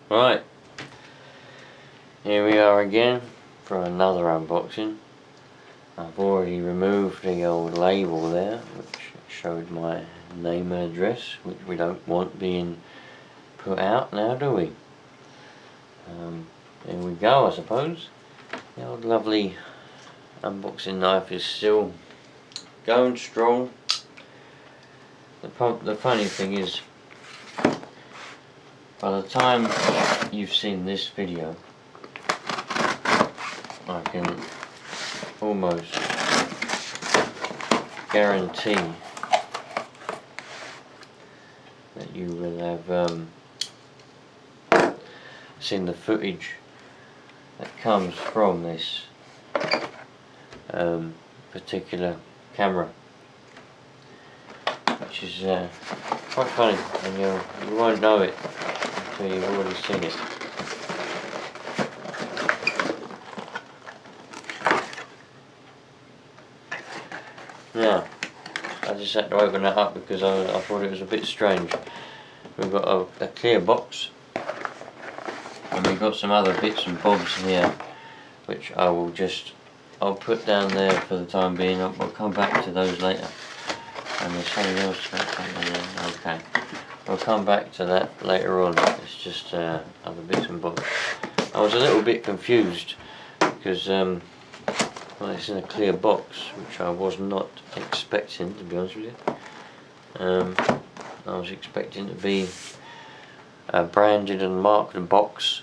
Right, here we are again for another unboxing. I've already removed the old label there, which showed my name and address, which we don't want being put out now, do we? There we go, I suppose. The old lovely unboxing knife is still going strong. The funny thing is, by the time you've seen this video, I can almost guarantee that you will have seen the footage that comes from this particular camera, which is quite funny, and you won't know it until you've already seen it. Now, I just had to open that up because I thought it was a bit strange. We've got a clear box, and we've got some other bits and bobs here, which I'll put down there for the time being. I'll come back to those later. And there's something else there. Okay, I'll come back to that later on. It's just other bits and bobs. I was a little bit confused because well, it's in a clear box, which I was not expecting, to be honest with you. I was expecting to be a branded and marked box,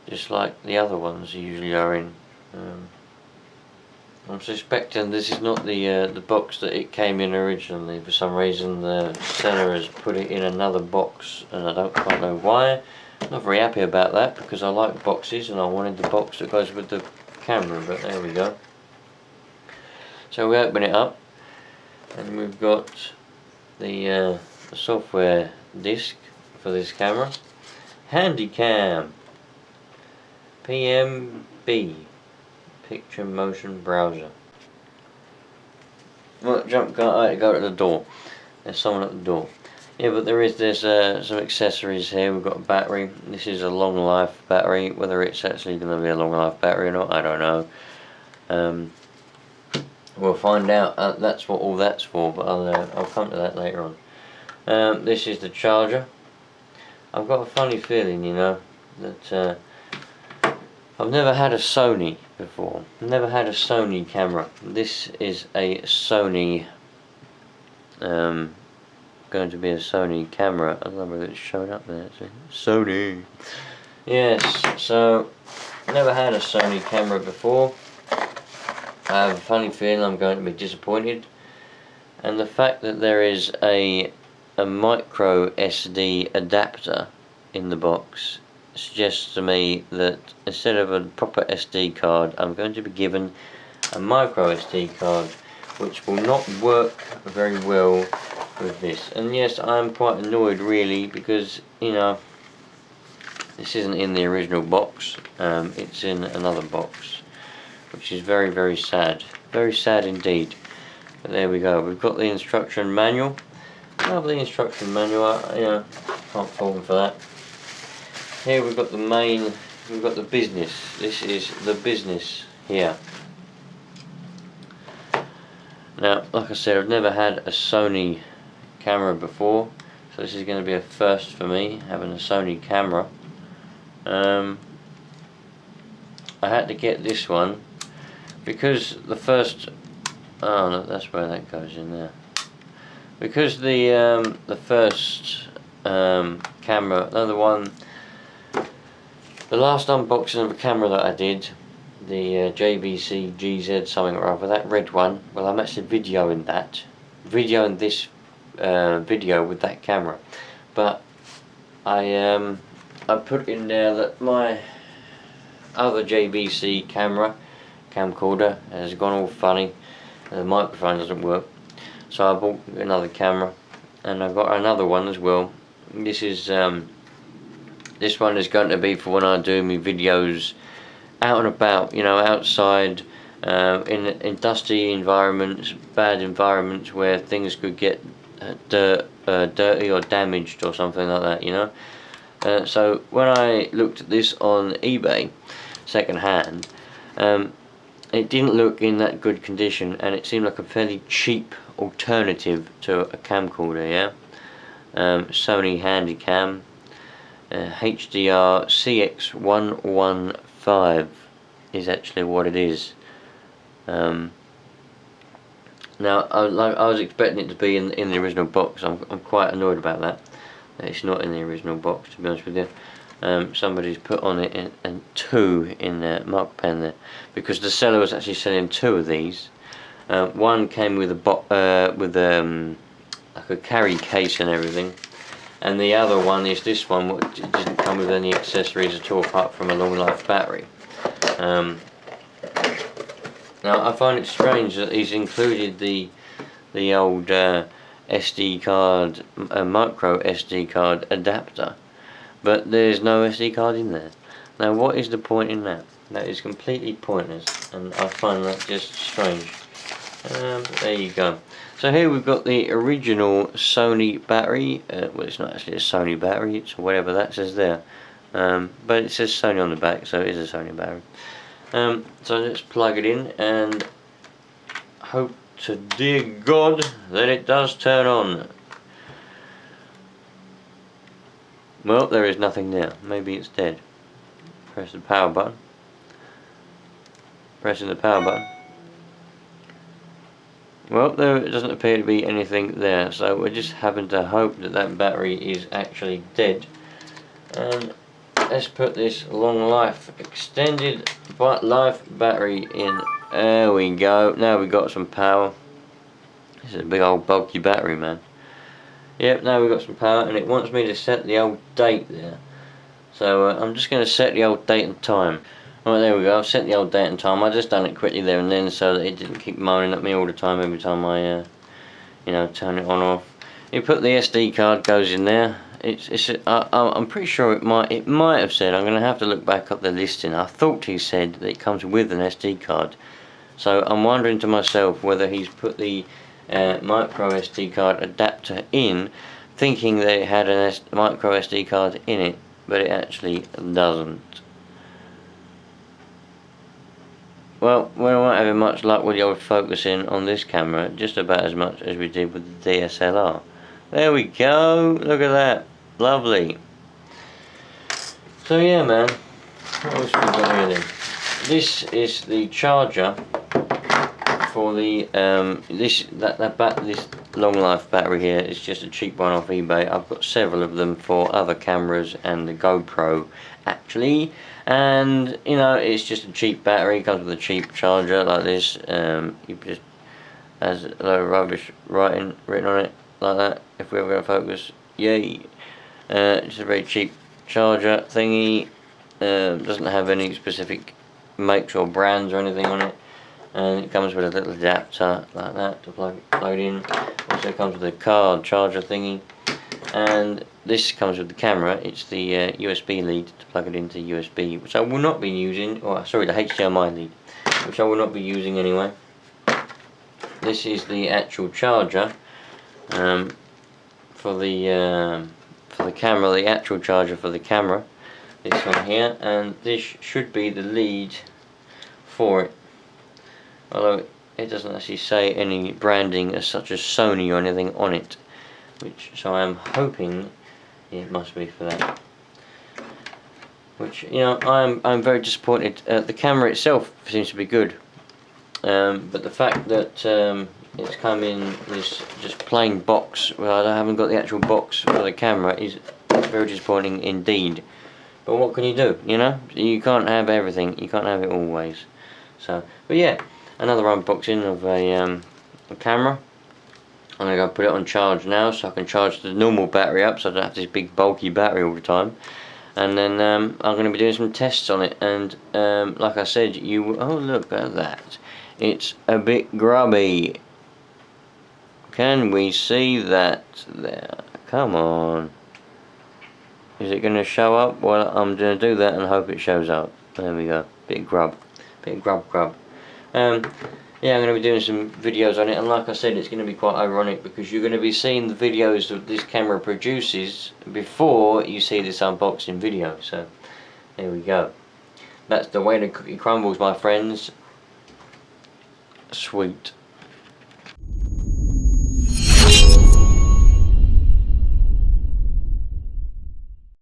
just like the other ones usually are in. I'm suspecting this is not the box that it came in originally. For some reason the seller has put it in another box, and I don't quite know why. I'm not very happy about that because I like boxes and I wanted the box that goes with the camera, but there we go. So we open it up and we've got the software disk for this camera. Handycam PMB, Picture Motion Browser. Well, I had to go to the door. There's someone at the door. Yeah, but there's some accessories here. We've got a battery. This is a long life battery. Whether it's actually going to be a long life battery or not, I don't know. We'll find out. That's what all that's for, but I'll come to that later on. This is the charger. I've got a funny feeling, you know, that I've never had a Sony before. I've never had a Sony camera. This is a Sony, going to be a Sony camera. I don't know whether it's showing up there. Sony. Yes, so never had a Sony camera before. I have a funny feeling I'm going to be disappointed. And the fact that there is a micro SD adapter in the box suggests to me that instead of a proper SD card, I'm going to be given a micro SD card, which will not work very well with this. And yes, I'm quite annoyed really, because, you know, this isn't in the original box, it's in another box, which is very, very sad. Very sad indeed. But there we go. We've got the instruction manual. Lovely instruction manual, you know, can't fault them for that. Here we've got the main, we've got the business. This is the business here. Now, like I said, I've never had a Sony camera before, so this is going to be a first for me, having a Sony camera. I had to get this one because the first, oh no, that's where that goes in there. Because the first camera, the last unboxing of a camera that I did, the JVC GZ something or other, that red one, well, I'm actually videoing this video with that camera. But I put in there that my other JVC camcorder has gone all funny, and the microphone doesn't work. So I bought another camera, and I've got another one as well. This is this one is going to be for when I do my videos out and about, you know, outside, in dusty environments, bad environments where things could get dirty or damaged or something like that, you know. So when I looked at this on eBay second hand, it didn't look in that good condition, and it seemed like a fairly cheap alternative to a camcorder. Yeah, Sony Handycam, HDR CX115 is actually what it is. Now, I was expecting it to be in the original box. I'm quite annoyed about that. It's not in the original box, to be honest with you. Somebody's put on it and 2 in the mark pen there, because the seller was actually selling 2 of these. One came with a like a carry case and everything, and the other one is this one, which didn't come with any accessories at all apart from a long life battery. Now I find it strange that he's included the old SD card, micro SD card adapter, but there's no SD card in there. Now what is the point in that? That is completely pointless, and I find that just strange. There you go. So here we've got the original Sony battery. Well, it's not actually a Sony battery, it's whatever that says there, but it says Sony on the back, so it is a Sony battery. So let's plug it in and hope to dear God that it does turn on. Well, there is nothing there. Maybe it's dead. Press the power button. Pressing the power button. Well, there doesn't appear to be anything there, so we're just having to hope that that battery is actually dead. And let's put this long life extended life battery in. There we go. Now we've got some power. This is a big old bulky battery, man. Yep, now we've got some power, and it wants me to set the old date there. So I'm just going to set the old date and time. Right, there we go. I've set the old date and time. I just done it quickly there and then, so that it didn't keep moaning at me all the time every time I, you know, turn it on or off. You put the SD card, goes in there. I'm pretty sure it might have said. I'm going to have to look back up the listing. I thought he said that it comes with an SD card. So I'm wondering to myself whether he's put the micro SD card adapter in, thinking that it had a micro SD card in it, but it actually doesn't. Well, we won't have much luck with the old focusing on this camera, just about as much as we did with the DSLR. There we go, look at that, lovely. So yeah, man, what else we got here then? This is the charger for the this long life battery here. Is just a cheap one off eBay. I've got several of them for other cameras and the GoPro actually, and you know, it's just a cheap battery. It comes with a cheap charger like this. You just has a load of rubbish written on it like that. If we ever go to focus, yay! It's a very cheap charger thingy. Doesn't have any specific makes or brands or anything on it, and it comes with a little adapter like that to plug it in. Also comes with a card charger thingy, and this comes with the camera. It's the USB lead to plug it into USB, which I will not be using, or sorry, the HDMI lead, which I will not be using anyway. This is the actual charger for the camera, the actual charger for the camera. This one here, and this should be the lead for it, although it doesn't actually say any branding as such as Sony or anything on it, so I am hoping it must be for that, which, you know, I'm very disappointed. The camera itself seems to be good, but the fact that it's come in this just plain box, well, I haven't got the actual box for the camera, is very disappointing indeed. But what can you do, you know? You can't have everything, you can't have it always. So, but yeah, another unboxing of a camera. I'm going to go put it on charge now, so I can charge the normal battery up, so I don't have this big bulky battery all the time. And then I'm going to be doing some tests on it, and like I said, oh, look at that. It's a bit grubby. Can we see that there? Come on. Is it going to show up? Well, I'm going to do that and hope it shows up. There we go. Bit of grub. Bit of grub. yeah, I'm going to be doing some videos on it, and like I said, it's going to be quite ironic because you're going to be seeing the videos that this camera produces before you see this unboxing video. So there we go. That's the way the cookie crumbles, my friends. Sweet.